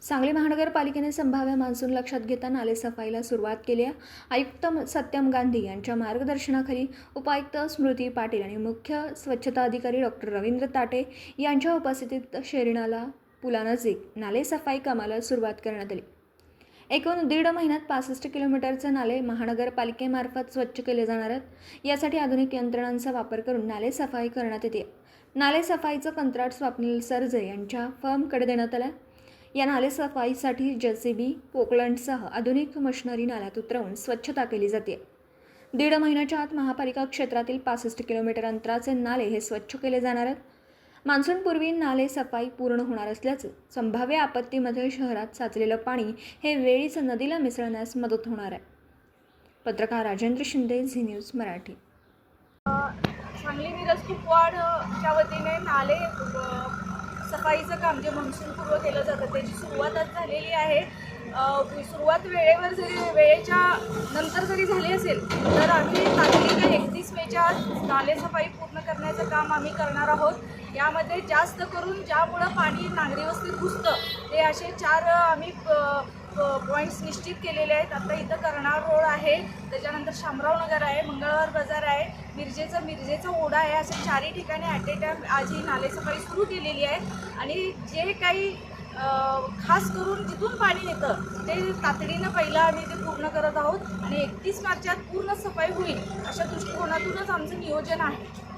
सांगली महानगरपालिकेने संभाव्य मान्सून लक्षात घेता नाले सफाईला सुरुवात केली आहे। आयुक्त सत्यम गांधी यांच्या मार्गदर्शनाखाली उपायुक्त स्मृती पाटील आणि मुख्य स्वच्छता अधिकारी डॉक्टर रवींद्र ताटे यांच्या उपस्थितीत शेरीनाला पुलानजीक नाले सफाई कामाला सुरुवात करण्यात आली। एकूण 1.5 महिन्यात 65 किलोमीटरचे नाले महानगरपालिकेमार्फत स्वच्छ केले जाणार आहेत। यासाठी आधुनिक यंत्रणांचा वापर करून नाले सफाई करण्यात येते। नाले सफाईचं कंत्राट स्वप्नील सरजे यांच्या फर्मकडे देण्यात आलं आहे। या नाले सफाईसाठी जेसीबी पोकलंडसह आधुनिक मशिनरी नाल्यात उतरवून स्वच्छता केली जाते। 1.5 महिन्याच्या आत महापालिका क्षेत्रातील 65 किलोमीटर अंतराचे नाले हे स्वच्छ केले जाणार आहेत। मान्सूनपूर्वी नाले सफाई पूर्ण होणार असल्याचं संभाव्य आपत्तीमध्ये शहरात साचलेलं पाणी हे वेळीच नदीला मिसळण्यास मदत होणार आहे। पत्रकार राजेंद्र शिंदे, झी न्यूज मराठी। सांगली मिरज कुपवाडच्या वतीने नाले सफाईचं काम जे मान्सूनपूर्व केलं जातं त्याची सुरुवात आज झालेली आहे। सुरुवात वेळेवर वेळेच्या नंतर जरी झाली असेल तर आम्ही तातडीने 31 मेच्या नाले सफाई पूर्ण करण्याचं काम आम्ही करणार आहोत। यामध्ये जास्त करून ज्यामुळं पाणी नागरी वस्तीत घुसतं ते असे 4 आम्ही पॉईंट्स निश्चित केलेले आहेत। आता इथं करणार रोड आहे, त्याच्यानंतर शामराव नगर आहे, मंगळवार बाजार आहे, मिरजेचा ओढा आहे, असे 4ही ठिकाणी ॲट ए टाईम आज ही नालेसफाई सुरू केलेली आहे। आणि जे काही खास करून जिथून पाणी येतं ते तातडीनं पहिलं आम्ही ते पूर्ण करत आहोत आणि 31 मार्चात पूर्ण सफाई होईल अशा दृष्टिकोनातूनच आमचं नियोजन आहे।